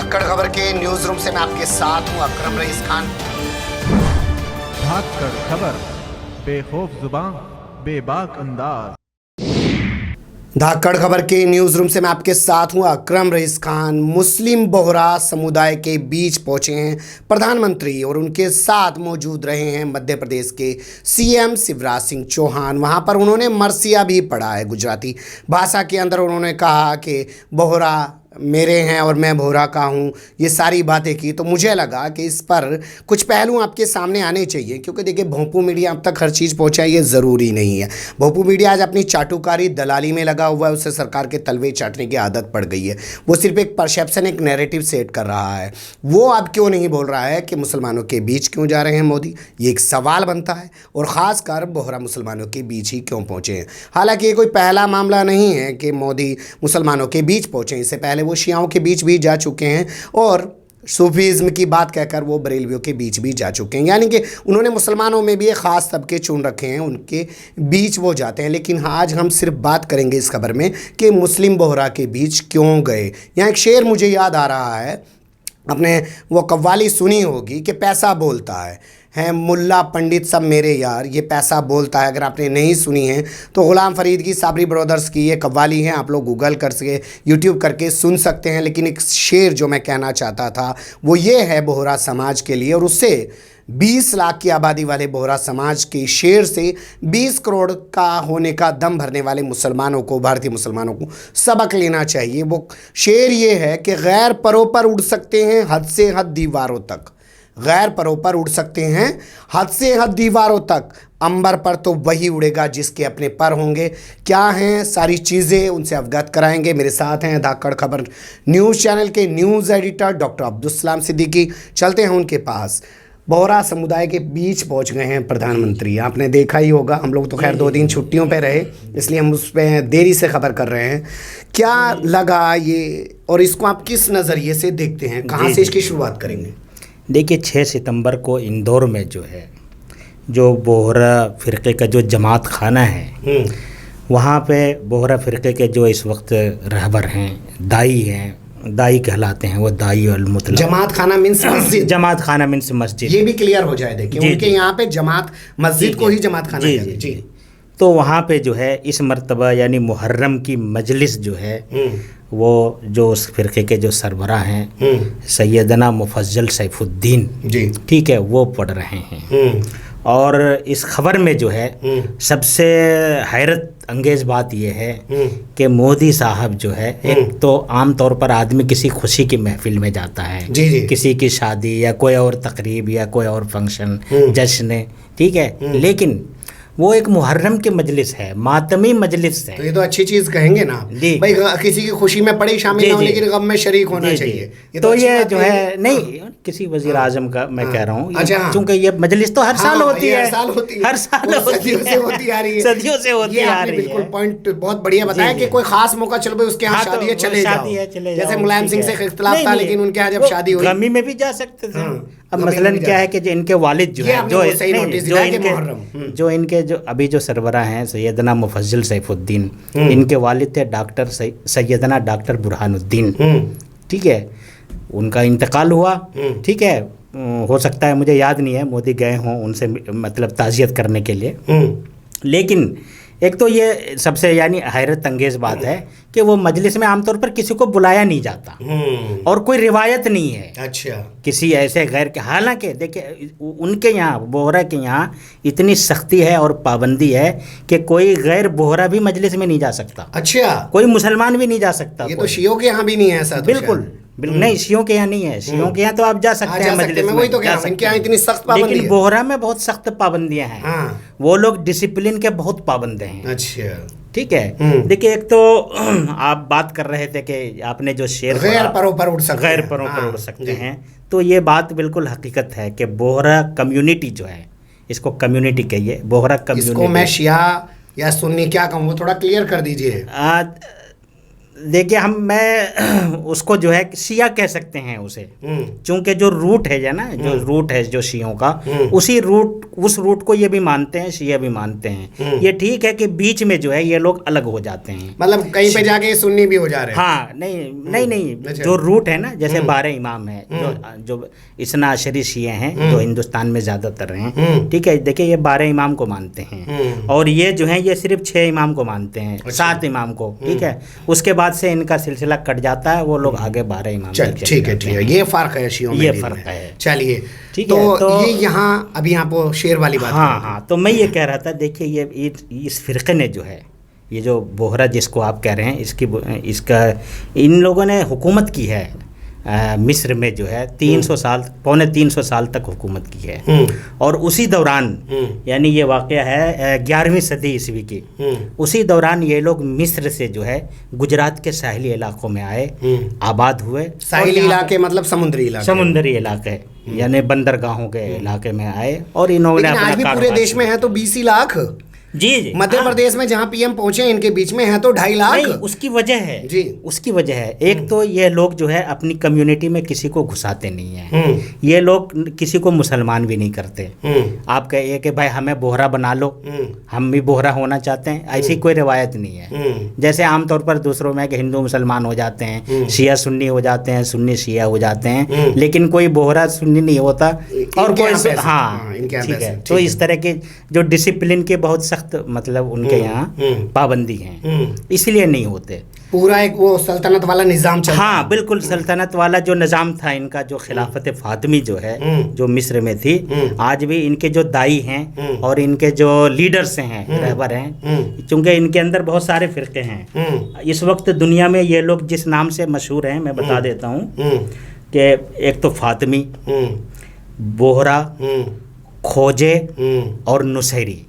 धाकड़ खबर के news room से मैं आपके साथ हूं अकरम रईस खान। धाकड़ खबर, बेखौफ जुबान, बेबाक अंदाज। धाकड़ खबर के न्यूज रूम से मैं आपके साथ हूं अकरम रईस खान। मुस्लिम बोहरा समुदाय के बीच पहुंचे हैं प्रधानमंत्री और उनके साथ मौजूद रहे हैं मध्य प्रदेश के सीएम शिवराज सिंह चौहान। वहां पर उन्होंने मरसिया भी पढ़ा है। गुजराती भाषा के अंदर उन्होंने कहा कि बोहरा मेरे हैं और मैं बोहरा का हूँ, ये सारी बातें की। तो मुझे लगा कि इस पर कुछ पहलू आपके सामने आने चाहिए, क्योंकि देखिए भोंपू मीडिया अब तक हर चीज़ पहुँचाए ये ज़रूरी नहीं है। भोंपू मीडिया आज अपनी चाटुकारी दलाली में लगा हुआ है, उससे सरकार के तलवे चाटने की आदत पड़ गई है। वो सिर्फ एक परसेप्शन, एक नैरेटिव सेट कर रहा है। वो अब क्यों नहीं बोल रहा है कि मुसलमानों के बीच क्यों जा रहे हैं मोदी, ये एक सवाल बनता है। और ख़ासकर बोहरा मुसलमानों के बीच ही क्यों पहुँचे हैं। हालांकि ये कोई पहला मामला नहीं है कि मोदी मुसलमानों के बीच पहुँचे। इससे पहले वो शियाओं के बीच भी जा चुके हैं और सूफीज़्म की बात कहकर वो बरेलवियों के बीच भी जा चुके हैं। यानी कि उन्होंने मुसलमानों में भी एक ख़ास तबके चुन रखे हैं, उनके बीच वो जाते हैं। लेकिन आज हम सिर्फ बात करेंगे इस खबर में कि मुस्लिम बोहरा के बीच क्यों गए। यहाँ एक शेर मुझे याद आ रहा है, आपने वो कव्वाली सुनी होगी कि पैसा बोलता है मुल्ला पंडित सब मेरे यार, ये पैसा बोलता है। अगर आपने नहीं सुनी है तो ग़ुलाम फरीद की साबरी ब्रदर्स की ये कव्वाली है, आप लोग गूगल कर सके, यूट्यूब करके सुन सकते हैं। लेकिन एक शेर जो मैं कहना चाहता था वो ये है बोहरा समाज के लिए, और उससे 20 लाख की आबादी वाले बोहरा समाज के शेर से 20 करोड़ का होने का दम भरने वाले मुसलमानों को, भारतीय मुसलमानों को सबक लेना चाहिए। वो शेर ये है कि गैर परों पर उड़ सकते हैं हद से हद दीवारों तक, गैर परों पर उड़ सकते हैं हद से हद दीवारों तक, अंबर पर तो वही उड़ेगा जिसके अपने पर होंगे। क्या हैं सारी चीज़ें, उनसे अवगत कराएंगे। मेरे साथ हैं धाकड़ खबर न्यूज़ चैनल के news editor doctor Abdul Salam Siddiqui. चलते हैं उनके पास। बोहरा समुदाय के बीच पहुंच गए हैं प्रधानमंत्री। आपने देखा ही होगा, हम लोग तो खैर 2 दिन छुट्टियों पे रहे, इसलिए हम उस पर देरी से खबर कर रहे हैं। क्या लगा ये, और इसको आप किस नज़रिए से देखते हैं, कहाँ से इसकी शुरुआत करेंगे? देखिए 6 सितंबर को इंदौर में जो है, जो बोहरा फ़िरक़े का जो जमात खाना है, वहाँ पे बोहरा फ़िरक़े के जो इस वक्त रहबर हैं, दाई कहलाते हैं, वो दाई अल मुतलक। जमात खाना मीन्स मस्जिद, जमात खाना मीन्स मस्जिद, ये भी क्लियर हो जाए। देखिए उनके यहाँ पे जमात मस्जिद को ही जमात खाना कहते हैं। जी। तो वहाँ पे जो है इस मर्तबा यानी मुहर्रम की मजलिस जो है, वो जो उस फ़िरक़े के जो सरबराह हैं सैयदना मुफज्जल सैफुद्दीन, ठीक है, वो पढ़ रहे हैं। और इस खबर में जो है सबसे हैरत अंगेज़ बात यह है कि मोदी साहब जो है, एक तो आम तौर पर आदमी किसी खुशी की महफिल में जाता है, किसी की शादी या कोई और तकरीब या कोई और फंक्शन, जश्न, ठीक है, लेकिन वो एक मुहर्रम की मजलिस है, मातमी मजलिस है। तो ये तो अच्छी चीज़ कहेंगे ना भाई, किसी की खुशी में पड़े शामिल ना हो, लेकिन गम में शरीक होना चाहिए। तो ये जो है नहीं, किसी वज़ीर आज़म का मैं कह रहा हूँ, क्योंकि ये मजलिस तो हर साल होती है, हर साल होती है, सदियों से होती आ रही है, सदियों से होती आ रही है। बिल्कुल पॉइंट बहुत बढ़िया बताया कि कोई खास मौका चलो भाई उसके यहाँ शादी है, चले जाओ। जैसे मुलायम सिंह से इख्तिलाफ था, लेकिन उनके यहाँ जब शादी हुई गमी में भी जा सकते थे। अब मसलन क्या है कि जो इनके वालिद जो है, जो इनके जो अभी जो सरबराह हैं सैयदना मुफज्जल सैफुद्दीन, इनके वालिद थे डॉक्टर सैयदना डॉक्टर बुरहानुद्दीन, ठीक है, उनका इंतकाल हुआ, ठीक है। हो सकता है, मुझे याद नहीं है, मोदी गए हों उनसे मतलब ताज़ियत करने के लिए। लेकिन एक तो ये सबसे यानी हैरत अंगेज़ बात है कि वो मजलिस में आमतौर पर किसी को बुलाया नहीं जाता और कोई रिवायत नहीं है। अच्छा। किसी ऐसे गैर के, हालांकि देखिए उनके यहाँ बोहरा के यहाँ इतनी सख्ती है और पाबंदी है कि कोई गैर बोहरा भी मजलिस में नहीं जा सकता। अच्छा। कोई मुसलमान भी नहीं जा सकता। ये तो शियों के यहाँ भी नहीं है ऐसा? बिल्कुल नहीं, शियों के यहाँ नहीं है। शियों के यहाँ तो आप जा सकते हैं मजलिस में, वही तो कह रहा हूं, इनके यहाँ इतनी सख्त पाबंदी है। लेकिन बोहरा में बहुत सख्त पाबंदियां हैं। वो लोग डिसिप्लिन के बहुत पाबंद हैं। अच्छा, ठीक है। देखिए एक तो आप बात कर रहे थे कि आपने जो शेर गैर परों पर उड़ सकते हैं, तो ये बात बिल्कुल हकीकत है कि बोहरा कम्युनिटी जो है, इसको कम्युनिटी कहिए, बोहरा कम्युनिटी, इसको मैं शिया या सुन्नी क्या कहूँ, वो थोड़ा क्लियर कर दीजिए। देखिए मैं उसको जो है शिया कह सकते हैं उसे, चूंकि जो रूट है ना, जो रूट है जो शियों का, उस रूट को ये भी मानते हैं, शिया भी मानते हैं। ये ठीक है कि बीच में जो है ये लोग अलग हो जाते हैं, मतलब कहीं पे जाके सुन्नी भी हो जा रहे हैं। हाँ, नहीं, जो रूट है ना, जैसे 12 इमाम है जो इस्ना अशरी शिया हैं, जो हिंदुस्तान में ज़्यादातर हैं, ठीक है। देखिए ये 12 इमाम को मानते हैं, और ये जो है ये सिर्फ 6 इमाम को मानते हैं, 7 इमाम को, ठीक है। उसके बाद से इनका सिलसिला कट जाता है, वो लोग आगे 12 इमाम। ठीक है, ये फर्क है शियों में, ये फर्क है। चलिए ठीक है, तो ये यहाँ अभी यहाँ पर शेर वाली बात। हाँ, तो मैं ये कह रहा था, देखिए ये इस फिरके ने जो है, ये जो बोहरा जिसको आप कह रहे हैं, इसका इन लोगों ने हुकूमत की है मिस्र में जो है 300 साल, पौने 300 साल तक हुकूमत की है। और उसी दौरान, यानी ये वाक़या है 11वीं सदी ईस्वी की, उसी दौरान ये लोग मिस्र से जो है गुजरात के साहिली इलाकों में आए, आबाद हुए। साहिली इलाके मतलब समुद्री इलाके, यानी बंदरगाहों के इलाके में आए, और इन्होंने आज भी पूरे देश में है तो 20 लाख। जी, मध्य प्रदेश में जहाँ पीएम पहुंचे इनके बीच में है तो 2.5 लाख। नहीं, उसकी वजह है जी, उसकी वजह है। एक तो ये लोग जो है अपनी कम्युनिटी में किसी को घुसाते नहीं हैं। ये लोग किसी को मुसलमान भी नहीं करते। आप कहिए कि भाई हमें बोहरा बना लो, हम भी बोहरा होना चाहते हैं, ऐसी कोई रिवायत नहीं है। जैसे आमतौर पर दूसरों में कि हिंदू मुसलमान हो जाते हैं, शिया सुन्नी हो जाते हैं, सुन्नी शिया हो जाते हैं, लेकिन कोई बोहरा सुन्नी नहीं होता। और कोई, हाँ, ठीक है। तो इस तरह के जो डिसिप्लिन के बहुत सख्त मतलब उनके यहाँ पाबंदी है, इसलिए नहीं होते। पूरा एक वो सल्तनत वाला निज़ाम चलता है। हाँ, बिल्कुल सल्तनत वाला जो निज़ाम था इनका, जो खिलाफत फातिमी जो है, जो मिस्र में थी, आज भी इनके जो दाई हैं और इनके जो लीडर्स हैं, रहबर हैं, चूँकि इनके अंदर बहुत सारे फ़िरक़े हैं। इस वक्त दुनिया में ये लोग जिस नाम से मशहूर हैं, मैं बता देता हूँ कि एक तो फातिमी, बोहरा, खोजे और नुसैरी,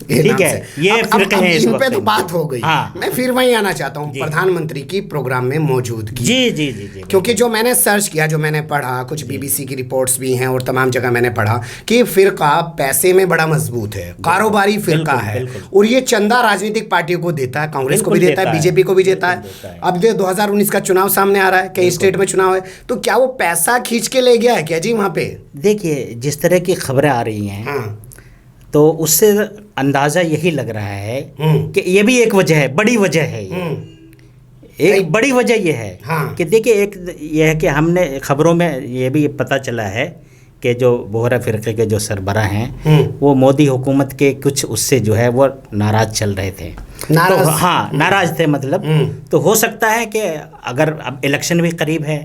ठीक है। ये फिरके हैं। इन पे तो बात हो गई। हाँ। मैं फिर वहीं आना चाहता हूँ प्रधानमंत्री की प्रोग्राम में मौजूदगी। जी, क्योंकि जो मैंने सर्च किया, जो मैंने पढ़ा, कुछ बीबीसी की रिपोर्ट्स भी हैं और तमाम जगह मैंने पढ़ा कि फिरका पैसे में बड़ा मजबूत है, कारोबारी फिरका है, और ये चंदा राजनीतिक पार्टियों को देता है, कांग्रेस को भी देता है, बीजेपी को भी देता है। अब 2019 का चुनाव सामने आ रहा है, कई स्टेट में चुनाव है, तो क्या वो पैसा खींच के ले गया है क्या जी वहाँ पे? देखिए जिस तरह की खबरें आ रही हैं, तो उससे अंदाज़ा यही लग रहा है कि ये भी एक वजह है, बड़ी वजह है ये। एक बड़ी वजह ये है कि देखिए, एक ये है कि हमने खबरों में ये भी पता चला है कि जो बोहरा फ़िरक़े के जो सरबराह हैं, वो मोदी हुकूमत के कुछ उससे जो है वो नाराज़ चल रहे थे। तो हाँ, नाराज़ थे मतलब। तो हो सकता है कि अगर अब इलेक्शन भी करीब है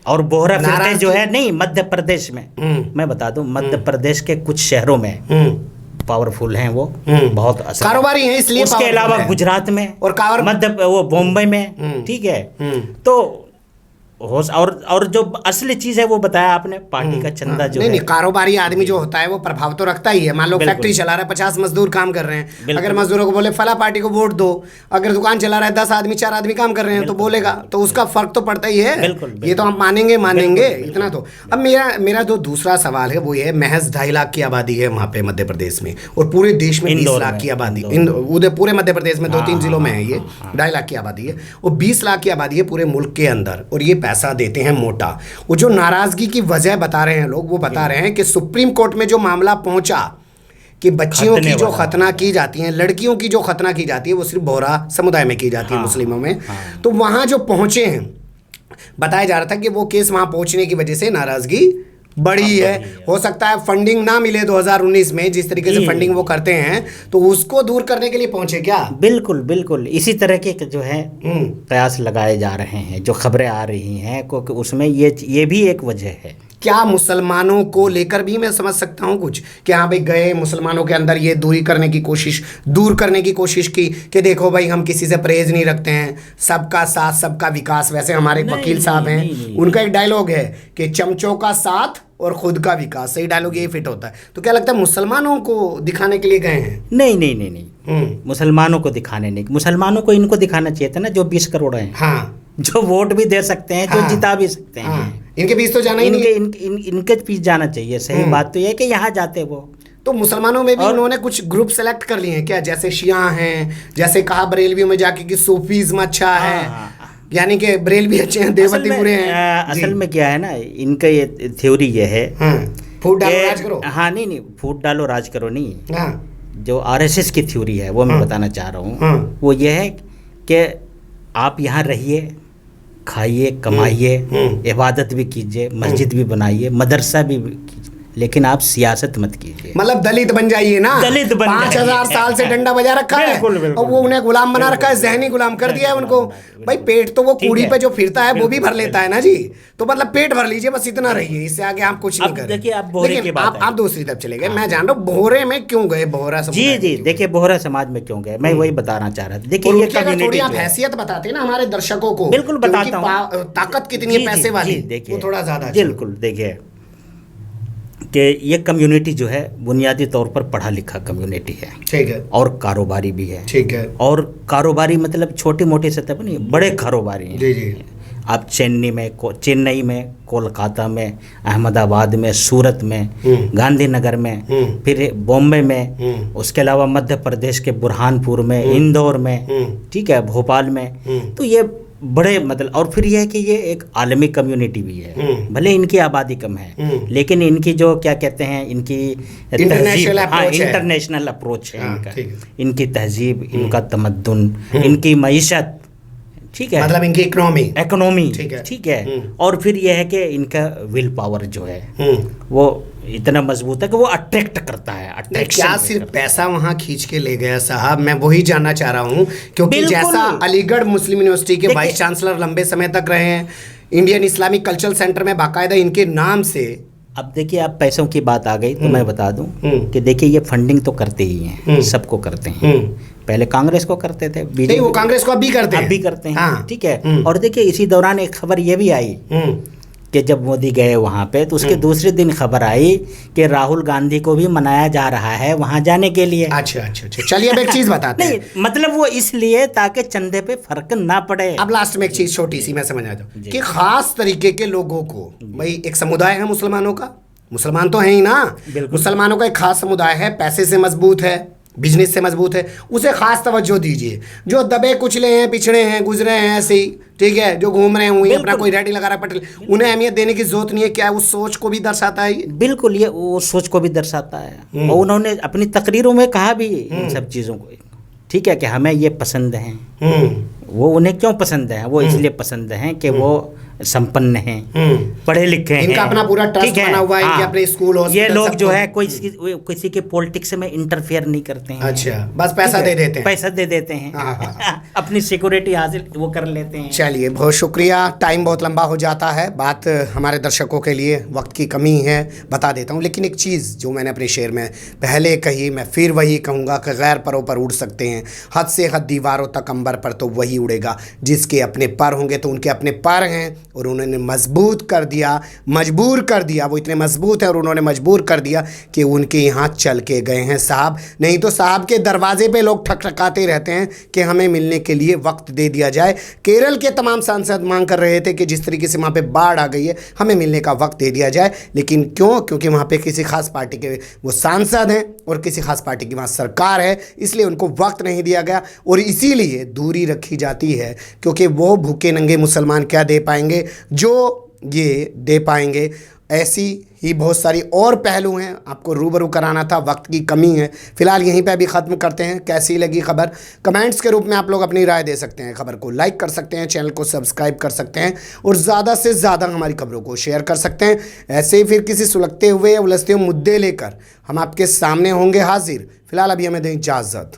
और बोहरा फ़िरक़े जो है, नहीं, मध्य प्रदेश में मैं बता दूं, मध्य प्रदेश के कुछ शहरों में पावरफुल हैं वो, बहुत कारोबारी हैं, इसलिए। उसके अलावा गुजरात में और मध्य वो बॉम्बे में, ठीक है। तो और जो असली चीज है वो बताया आपने, पार्टी का चंदा जो नहीं, कारोबारी आदमी जो होता है वो प्रभाव तो रखता ही है। मान लो फैक्ट्री चला रहा है, 50 मजदूर काम कर रहे हैं, अगर मजदूरों को बोले फला पार्टी को वोट दो, अगर दुकान चला रहा है 10 आदमी 4 आदमी काम कर रहे हैं तो बोलेगा, तो उसका फर्क तो पड़ता ही है। ये तो हम मानेंगे इतना तो। अब मेरा जो दूसरा सवाल है वो ये है, महज 2.5 लाख की आबादी है वहाँ पे मध्य प्रदेश में, और पूरे देश में 20 लाख की आबादी, पूरे मध्य प्रदेश में 2-3 जिलों में है ये 2.5 लाख की आबादी है, और 20 लाख की आबादी है पूरे मुल्क के अंदर, और ये पैसा देते हैं मोटा। वो जो नाराजगी की वजह बता रहे हैं लोग, वो बता रहे हैं कि सुप्रीम कोर्ट में जो मामला पहुंचा कि बच्चियों की जो खतना की जाती है, लड़कियों की जो खतना की जाती है, वो सिर्फ बोहरा समुदाय में की जाती है, मुस्लिमों में। तो वहां जो पहुंचे हैं, बताया जा रहा था कि वो केस वहां पहुंचने की वजह से नाराजगी बड़ी है। हो सकता है फंडिंग ना मिले 2019 में, जिस तरीके से फंडिंग वो करते हैं, तो उसको दूर करने के लिए पहुंचे क्या? बिल्कुल इसी तरह के जो है कयास लगाए जा रहे हैं, जो खबरें आ रही हैं, क्योंकि उसमें ये भी एक वजह है। क्या मुसलमानों को लेकर भी मैं समझ सकता हूँ कुछ कि हाँ भाई गए मुसलमानों के अंदर ये दूर करने की कोशिश की कि देखो भाई हम किसी से परहेज नहीं रखते हैं, सबका साथ सबका विकास। वैसे हमारे एक वकील साहब हैं, उनका एक डायलॉग है कि चमचों का साथ और खुद का विकास, सही डायलॉग यही फिट होता है। तो क्या लगता है मुसलमानों को दिखाने के लिए गए हैं? नहीं, मुसलमानों को दिखाने नहीं, मुसलमानों को इनको दिखाना चाहिए था ना, जो 20 करोड़ हैं, हाँ, जो वोट भी दे सकते हैं, जो जिता भी सकते हैं, इनके बीच तो जाना ही नहीं, इनके बीच जाना चाहिए। सही बात तो यह है कि यहाँ जाते वो तो मुसलमानों में भी और- उन्होंने कुछ ग्रुप सेलेक्ट कर लिए हैं क्या, जैसे शिया हैं, जैसे कहा बरेलवियों में जाके कि सूफीज्म अच्छा है, हाँ। यानी कि बरेलवी अच्छे हैं, देवबंदी बुरे हैं। असल में क्या है ना, इनका ये थ्योरी ये है हाँ, फूट डालो कि- राज करो। हाँ, नहीं, फूट डालो राज करो नहीं, हाँ, जो आरएसएस की थ्योरी है वो मैं हाँ। बताना चाह रहा हूँ। हाँ। वो ये है कि आप यहाँ रहिए, खाइए, कमाइए, इबादत भी कीजिए, मस्जिद भी बनाइए, मदरसा भी कीजिए, लेकिन आप सियासत मत कीजिए। मतलब दलित बन जाइए ना। दलित बन 5000 जाइए। साल से डंडा बजा रखा है बिल्कुल, बिल्कुल, और वो उन्हें गुलाम बना रखा है, जहनी गुलाम कर दिया है उनको। भाई पेट तो वो ठीक कूड़ी है। पे जो फिरता है वो भी भर बिल्कुल, लेता है ना जी। तो मतलब पेट भर लीजिए, बस इतना रहिए, इससे आगे आप कुछ नहीं अब करें। देखिए, आप बोहरे लेकिन की बात आप दूसरी तरफ चले गए। मैं जान रहा हूँ बोहरे में क्यों गए, बोहरा जी समुदाय जी, में क्यों देखिए बोहरा समाज में क्यों गए, मैं वही बताना चाह रहा था। गए? देखिए और ये उनकी अगर थोड़ी कम्युनिटी आप जो है, हैसियत बताते ना हमारे दर्शकों को, बिल्कुल कि उनकी बताता हूँ। ताकत कितनी है जी, पैसे जी, वाली, जी, देखिए, वो थोड़ा ज्यादा अच्छा। बिल्कुल देखिए कि ये कम्युनिटी जो है बुनियादी तौर पर पढ़ा लिखा कम्युनिटी है ठीक है, और कारोबारी भी है। ठीक है, और कारोबारी मतलब छोटी मोटी सतह पर नहीं, बड़े कारोबारी हैं। जी जी, आप चेन्नई में, कोलकाता में, अहमदाबाद में, सूरत में, गांधीनगर में, फिर बॉम्बे में, उसके अलावा मध्य प्रदेश के बुरहानपुर में, इंदौर में, ठीक है, भोपाल में। तो ये बड़े मतलब, और फिर यह है कि ये एक आलमी कम्युनिटी भी है, भले इनकी आबादी कम है लेकिन इनकी जो क्या कहते हैं, इनकी इंटरनेशनल हाँ, अप्रोच है। इंटरनेशनल अप्रोच है हाँ, इनका, ठीक है। इनकी तहजीब, इनका तमद्दुन, इनकी मईशत, ठीक है, मतलब इनकी इकोनॉमी। इकोनॉमी, ठीक है। ठीक है। और फिर यह है कि इनका विल पावर जो है वो इतना मजबूत है कि वो अट्रैक्ट करता है, नहीं, अट्रैक्शन क्या सिर्फ पैसा वहां खींच के ले गया साहब? मैं वही जानना चाह रहा हूँ, क्योंकि बिल्कुल। जैसा अलीगढ़ मुस्लिम यूनिवर्सिटी के देखिए- वाइस चांसलर लंबे समय तक रहे हैं, इंडियन इस्लामिक कल्चरल सेंटर में बाकायदा इनके नाम से। अब देखिए, आप पैसों की बात आ गई तो मैं बता दूं कि देखिए ये फंडिंग तो करते ही हैं, सबको करते हैं। पहले कांग्रेस को करते थे, नहीं, बीजेपी वो कांग्रेस को अब भी करते हैं, अब भी करते हैं, हाँ। ठीक है। और देखिए इसी दौरान एक खबर ये भी आई कि जब मोदी गए वहाँ पे तो उसके दूसरे दिन खबर आई कि राहुल गांधी को भी मनाया जा रहा है वहाँ जाने के लिए। अच्छा अच्छा अच्छा, चलिए अब एक चीज बताते नहीं, हैं। मतलब वो इसलिए ताकि चंदे पे फर्क ना पड़े। अब लास्ट में एक चीज छोटी सी मैं समझ आता हूँ कि खास तरीके के लोगों को, भाई एक समुदाय है मुसलमानों का, मुसलमान तो है ही ना, बिल्कुल। मुसलमानों का एक खास समुदाय है, पैसे से मजबूत है, बिजनेस से मजबूत है, उसे खास तवज्जो दीजिए। जो दबे कुचले हैं, पिछड़े हैं, गुजरे हैं ऐसे ही, ठीक है, जो घूम रहे हुए अपना कोई रेडी लगा रहा है पटेल, उन्हें अहमियत देने की जरूरत नहीं है। क्या उस सोच को भी दर्शाता है ये? बिल्कुल, ये वो सोच को भी दर्शाता है और उन्होंने अपनी तकरीरों में कहा भी इन सब चीज़ों को, ठीक है, कि हमें ये पसंद हैं। वो उन्हें क्यों पसंद है? वो इसलिए पसंद हैं कि वो संपन्न हैं, पढ़े लिखे हैं, इनका अपना पूरा ट्रस्ट ठीक है, बना हुआ है, इनके हाँ। अपने स्कूल, ये हॉस्पिटल, लोग सब जो कुछ। है किसी के पॉलिटिक्स में इंटरफेयर नहीं करते हैं। अच्छा, बस पैसा ठीक है, दे देते हैं। पैसा दे देते हैं, हाँ, अपनी सिक्योरिटी हासिल वो कर लेते हैं। चलिए, बहुत शुक्रिया। टाइम बहुत लंबा हो जाता है, बात हमारे दर्शकों के लिए वक्त की कमी है, बता देता हूँ। लेकिन एक चीज़ जो मैंने अपने शेर में पहले कही, मैं फिर वही कहूँगा कि गैर परों पर उड़ सकते हैं, हद से हद दीवारों तक अंबर पर तो वही उड़ेगा जिसके अपने पर होंगे। तो उनके अपने पर हैं और उन्होंने मजबूत कर दिया, मजबूर कर दिया। वो इतने मजबूत हैं और उन्होंने मजबूर कर दिया कि उनके यहाँ चल के गए हैं साहब। नहीं तो साहब के दरवाजे पे लोग ठकठकाते रहते हैं कि हमें मिलने के लिए वक्त दे दिया जाए। केरल के तमाम सांसद मांग कर रहे थे कि जिस तरीके से वहाँ पे बाढ़ आ गई है, हमें मिलने का वक्त दे दिया जाए। लेकिन क्यों? क्योंकि वहाँ पे किसी खास पार्टी के वो सांसद हैं और किसी खास पार्टी की वहाँ सरकार है, इसलिए उनको वक्त नहीं दिया गया और इसीलिए दूरी रखी जाती है, क्योंकि वो भूखे नंगे मुसलमान क्या दे पाएंगे जो ये दे पाएंगे। ऐसी ही बहुत सारी और पहलू हैं, आपको रूबरू कराना था, वक्त की कमी है। फिलहाल यहीं पे अभी ख़त्म करते हैं। कैसी लगी खबर, कमेंट्स के रूप में आप लोग अपनी राय दे सकते हैं, खबर को लाइक कर सकते हैं, चैनल को सब्सक्राइब कर सकते हैं और ज़्यादा से ज़्यादा हमारी खबरों को शेयर कर सकते हैं। ऐसे ही फिर किसी सुलगते हुए या उलझते हुए मुद्दे लेकर हम आपके सामने होंगे हाजिर। फिलहाल अभी हमें दें इजाज़त।